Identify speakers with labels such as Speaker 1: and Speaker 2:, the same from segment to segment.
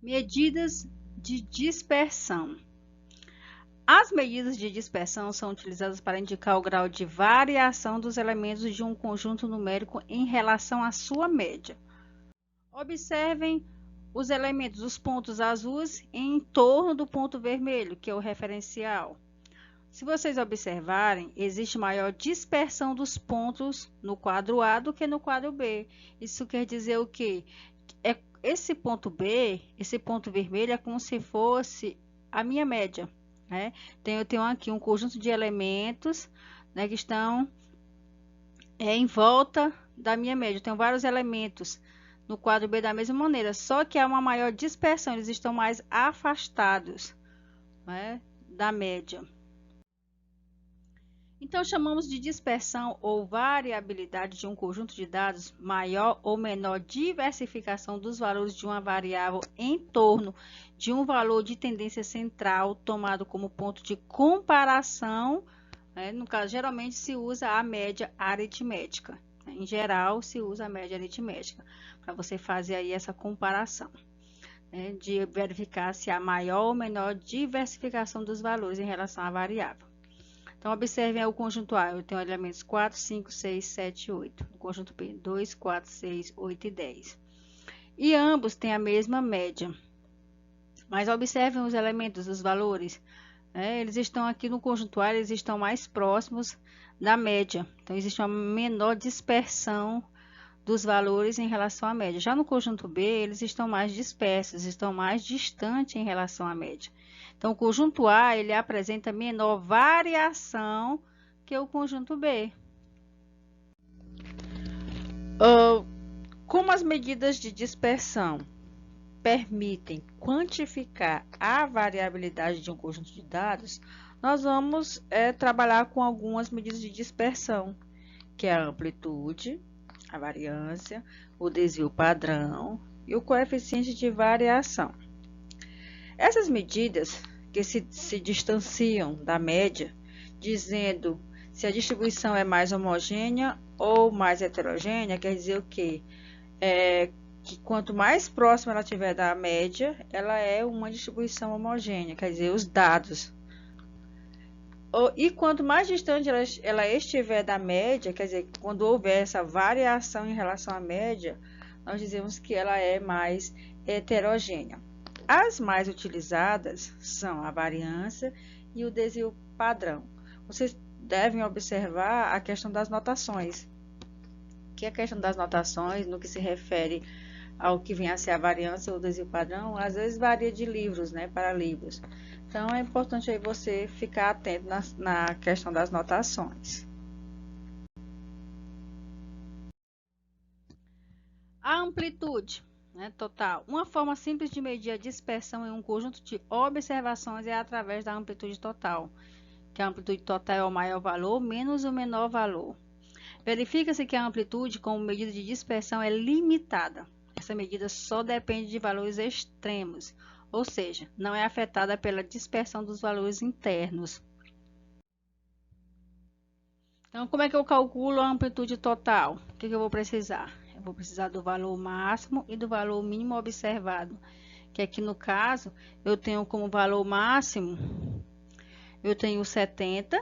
Speaker 1: Medidas de dispersão. As medidas de dispersão são utilizadas para indicar o grau de variação dos elementos de um conjunto numérico em relação à sua média. Observem os elementos, os pontos azuis em torno do ponto vermelho, que é o referencial. Se vocês observarem, existe maior dispersão dos pontos no quadro A do que no quadro B. Isso quer dizer o quê? Esse ponto B, esse ponto vermelho, é como se fosse a minha média, né? Eu tenho aqui um conjunto de elementos, né, que estão em volta da minha média. Eu tenho vários elementos no quadro B da mesma maneira, só que há uma maior dispersão, eles estão mais afastados, né, da média. Então, chamamos de dispersão ou variabilidade de um conjunto de dados maior ou menor diversificação dos valores de uma variável em torno de um valor de tendência central tomado como ponto de comparação. No caso, geralmente se usa a média aritmética. Em geral, se usa a média aritmética para você fazer aí essa comparação, de verificar se há maior ou menor diversificação dos valores em relação à variável. Então, observem o conjunto A. Eu tenho elementos 4, 5, 6, 7 e 8. O conjunto B, 2, 4, 6, 8 e 10. E ambos têm a mesma média. Mas observem os elementos, os valores. Eles estão aqui no conjunto A, eles estão mais próximos da média. Então, existe uma menor dispersão dos valores em relação à média. Já no conjunto B, eles estão mais dispersos, estão mais distantes em relação à média. Então, o conjunto A, ele apresenta menor variação que o conjunto B. Como as medidas de dispersão permitem quantificar a variabilidade de um conjunto de dados, nós vamos trabalhar com algumas medidas de dispersão, que é a amplitude, a variância, o desvio padrão e o coeficiente de variação. Essas medidas que se distanciam da média, dizendo se a distribuição é mais homogênea ou mais heterogênea, quer dizer o quê? Que quanto mais próxima ela estiver da média, ela é uma distribuição homogênea, quer dizer, os dados. E quanto mais distante ela estiver da média, quer dizer, quando houver essa variação em relação à média, nós dizemos que ela é mais heterogênea. As mais utilizadas são a variância e o desvio padrão. Vocês devem observar a questão das notações. Que a questão das notações, no que se refere ao que vem a ser a variância ou o desvio padrão, às vezes varia de livros, para livros. Então, é importante aí você ficar atento na questão das notações. A amplitude total. Uma forma simples de medir a dispersão em um conjunto de observações é através da amplitude total, que a amplitude total é o maior valor menos o menor valor. Verifica-se que a amplitude, como medida de dispersão, é limitada. Essa medida só depende de valores extremos, ou seja, não é afetada pela dispersão dos valores internos. Então, como é que eu calculo a amplitude total? O que eu vou precisar? Eu vou precisar do valor máximo e do valor mínimo observado, que aqui no caso, eu tenho como valor máximo, eu tenho 70,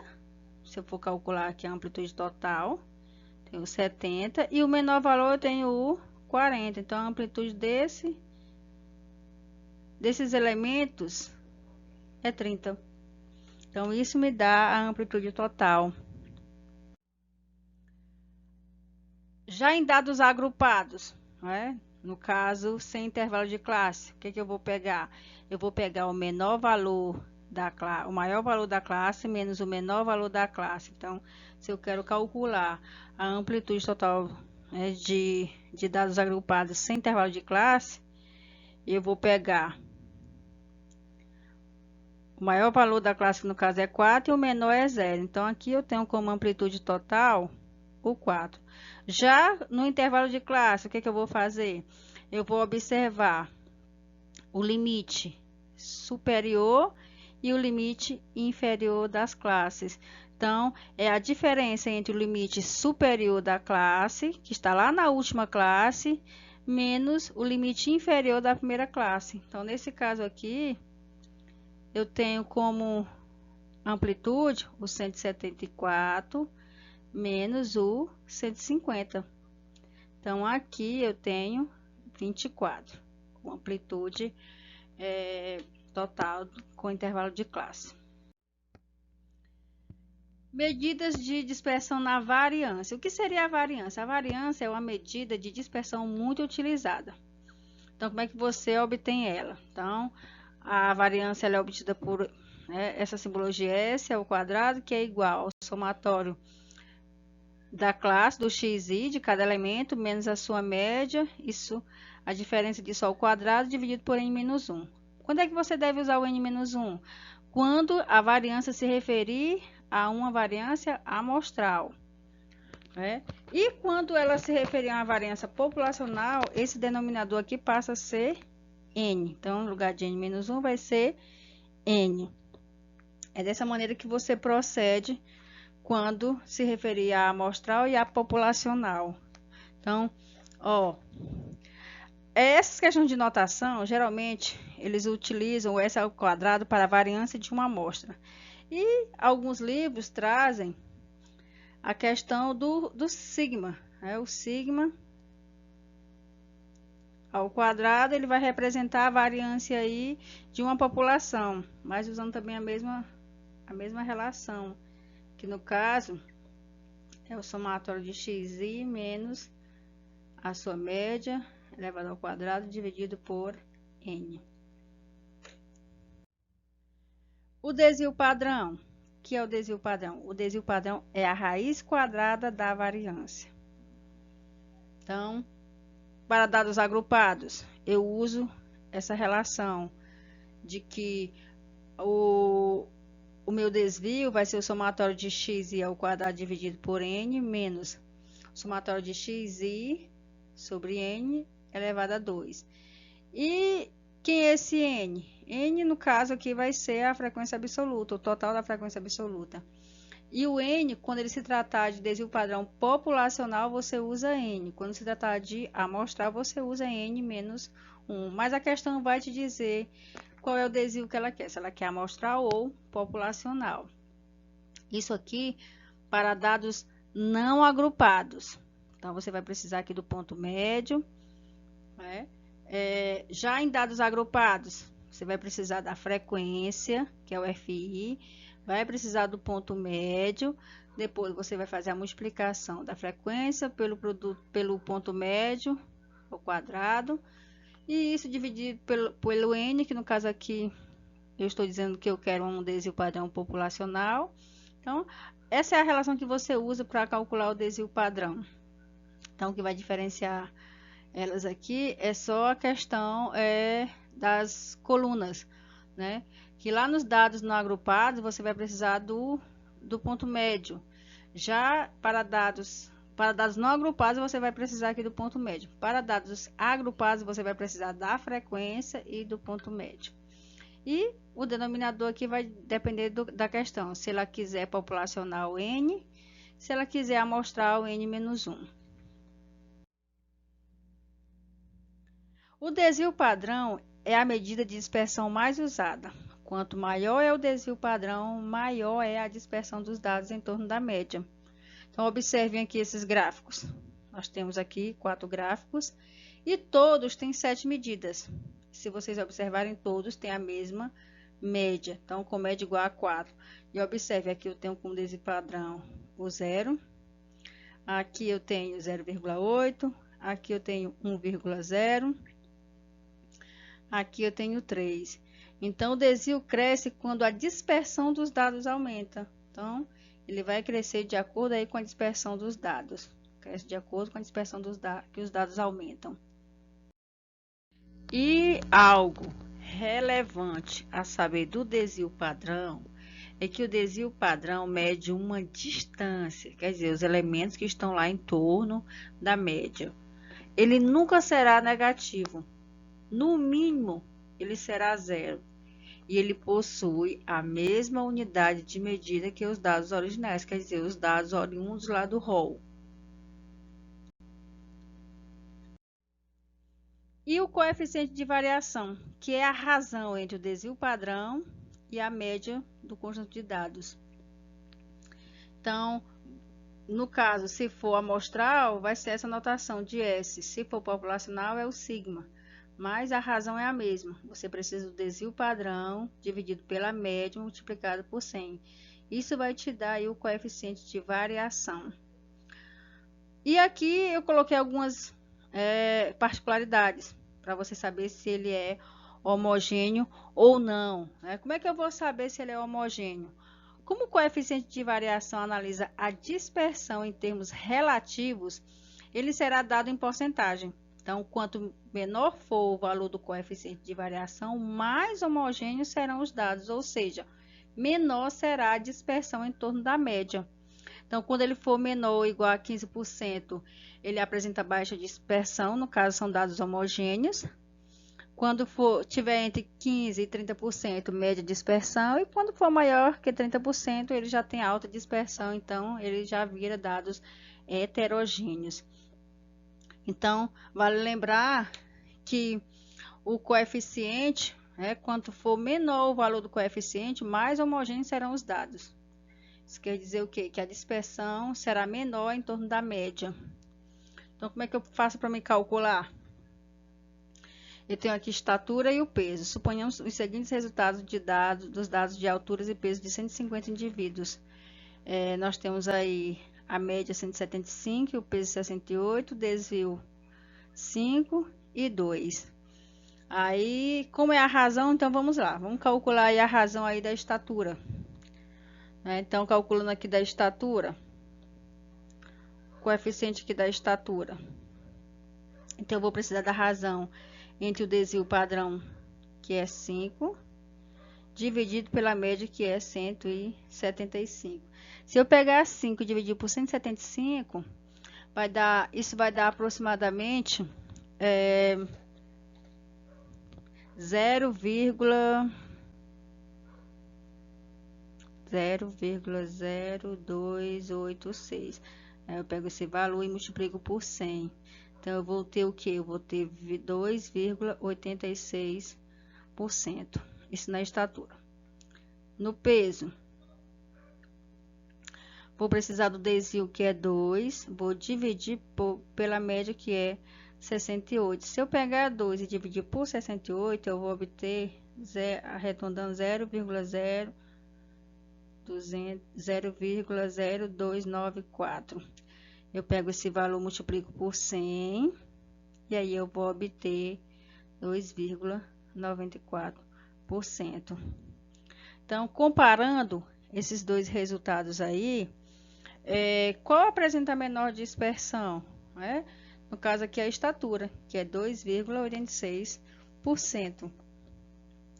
Speaker 1: se eu for calcular aqui a amplitude total, tenho 70, e o menor valor eu tenho o 40, então a amplitude desses elementos é 30. Então, isso me dá a amplitude total. Já em dados agrupados, no caso, sem intervalo de classe, o que eu vou pegar? Eu vou pegar o menor valor da classe, o maior valor da classe menos o menor valor da classe. Então, se eu quero calcular a amplitude total de dados agrupados sem intervalo de classe, eu vou pegar o maior valor da classe, que no caso é 4, e o menor é 0. Então, aqui eu tenho como amplitude total o 4. Já no intervalo de classe, o que eu vou fazer? Eu vou observar o limite superior e o limite inferior das classes. Então, é a diferença entre o limite superior da classe, que está lá na última classe, menos o limite inferior da primeira classe. Então, nesse caso aqui, eu tenho como amplitude o 174 menos o 150. Então, aqui eu tenho 24, com amplitude total com intervalo de classe. Medidas de dispersão na variância. O que seria a variância? A variância é uma medida de dispersão muito utilizada. Então, como é que você obtém ela? Então, a variância ela é obtida por essa simbologia S ao quadrado, que é igual ao somatório da classe do xi de cada elemento, menos a sua média, isso, a diferença disso ao quadrado, dividido por n-1. Quando é que você deve usar o n-1? Quando a variância se referir a uma variância amostral. E quando ela se referir a uma variância populacional, esse denominador aqui passa a ser n. Então, no lugar de n-1 vai ser n. É dessa maneira que você procede quando se referir à amostral e à populacional. Então, essas questões de notação, geralmente, eles utilizam o S ao quadrado para a variância de uma amostra. E alguns livros trazem a questão do sigma. O sigma ao quadrado, ele vai representar a variância aí de uma população, mas usando também a mesma relação, que no caso é o somatório de xi menos a sua média elevado ao quadrado dividido por n. O desvio padrão. O que é o desvio padrão? O desvio padrão é a raiz quadrada da variância. Então, para dados agrupados, eu uso essa relação de que o meu desvio vai ser o somatório de xi ao quadrado dividido por n menos o somatório de xi sobre n elevado a 2. E quem é esse n? N, no caso aqui, vai ser a frequência absoluta, o total da frequência absoluta. E o n, quando ele se tratar de desvio padrão populacional, você usa n. Quando se tratar de amostral, você usa n menos 1. Mas a questão vai te dizer qual é o desvio que ela quer, se ela quer amostral ou populacional. Isso aqui para dados não agrupados. Então, você vai precisar aqui do ponto médio. Já em dados agrupados, você vai precisar da frequência, que é o FI, vai precisar do ponto médio, depois você vai fazer a multiplicação da frequência pelo ponto médio ao quadrado, e isso dividido pelo N, que no caso aqui eu estou dizendo que eu quero um desvio padrão populacional. Então, essa é a relação que você usa para calcular o desvio padrão. Então, o que vai diferenciar elas aqui é só a questão das colunas, né? Que lá nos dados não agrupados você vai precisar do ponto médio. Já para dados não agrupados você vai precisar aqui do ponto médio. Para dados agrupados você vai precisar da frequência e do ponto médio. E o denominador aqui vai depender da questão. Se ela quiser populacional n, se ela quiser amostral n-1. O desvio padrão é a medida de dispersão mais usada. Quanto maior é o desvio padrão, maior é a dispersão dos dados em torno da média. Então, observem aqui esses gráficos. Nós temos aqui 4 gráficos e todos têm 7 medidas. Se vocês observarem, todos têm a mesma média. Então, com média igual a 4. E observe, aqui eu tenho como desvio padrão o 0. Aqui eu tenho 0,8. Aqui eu tenho 1,0. Aqui eu tenho 3. Então, o desvio cresce quando a dispersão dos dados aumenta. Então, ele vai crescer de acordo aí com a dispersão dos dados. Cresce de acordo com a dispersão dos dados, que os dados aumentam. E algo relevante a saber do desvio padrão é que o desvio padrão mede uma distância, quer dizer, os elementos que estão lá em torno da média. Ele nunca será negativo. No mínimo, ele será 0. E ele possui a mesma unidade de medida que os dados originais, quer dizer, os dados oriundos lá do rol. coeficiente de variação, que é a razão entre o desvio padrão e a média do conjunto de dados. Então, no caso, se for amostral, vai ser essa notação de S. Se for populacional, é o sigma. Mas a razão é a mesma. Você precisa do desvio padrão dividido pela média multiplicado por 100. Isso vai te dar aí o coeficiente de variação. E aqui eu coloquei algumas particularidades para você saber se ele é homogêneo ou não. Como é que eu vou saber se ele é homogêneo? Como o coeficiente de variação analisa a dispersão em termos relativos, ele será dado em porcentagem. Então, quanto menor for o valor do coeficiente de variação, mais homogêneos serão os dados, ou seja, menor será a dispersão em torno da média. Então, quando ele for menor ou igual a 15%, ele apresenta baixa dispersão, no caso são dados homogêneos. Quando tiver entre 15% e 30%, média dispersão, e quando for maior que 30%, ele já tem alta dispersão, então ele já vira dados heterogêneos. Então, vale lembrar que o coeficiente, quanto for menor o valor do coeficiente, mais homogêneos serão os dados. Isso quer dizer o quê? Que a dispersão será menor em torno da média. Então, como é que eu faço para me calcular? Eu tenho aqui estatura e o peso. Suponhamos os seguintes resultados dos dados de alturas e peso de 150 indivíduos. Nós temos aí a média 175, o peso 68, o desvio 5 e 2. Aí, como é a razão, então vamos lá. Vamos calcular aí a razão aí da estatura. Então, calculando aqui da estatura, coeficiente aqui da estatura. Então, eu vou precisar da razão entre o desvio padrão, que é 5, dividido pela média, que é 175. Se eu pegar 5 e dividir por 175, isso vai dar aproximadamente 0,0286. Eu pego esse valor e multiplico por 100. Então, eu vou ter o que? Eu vou ter 2,86%. Isso na estatura. No peso, vou precisar do desvio, que é 2. Vou dividir pela média, que é 68. Se eu pegar 2 e dividir por 68, eu vou obter, arredondando, 0,0294. Eu pego esse valor, multiplico por 100, e aí eu vou obter 2,94%. Então, comparando esses dois resultados aí, qual apresenta a menor dispersão? No caso aqui, a estatura, que é 2,86%.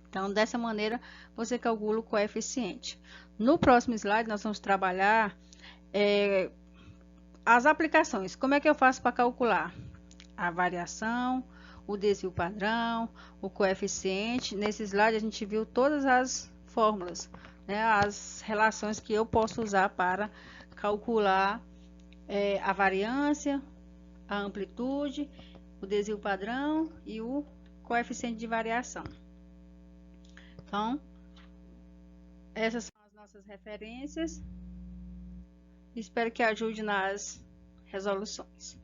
Speaker 1: Então, dessa maneira, você calcula o coeficiente. No próximo slide, nós vamos trabalhar as aplicações. Como é que eu faço para calcular a variação, o desvio padrão, o coeficiente? Nesse slide, a gente viu todas as fórmulas, as relações que eu posso usar para calcular a variância, a amplitude, o desvio padrão e o coeficiente de variação. Então, essas são as nossas referências. Espero que ajude nas resoluções.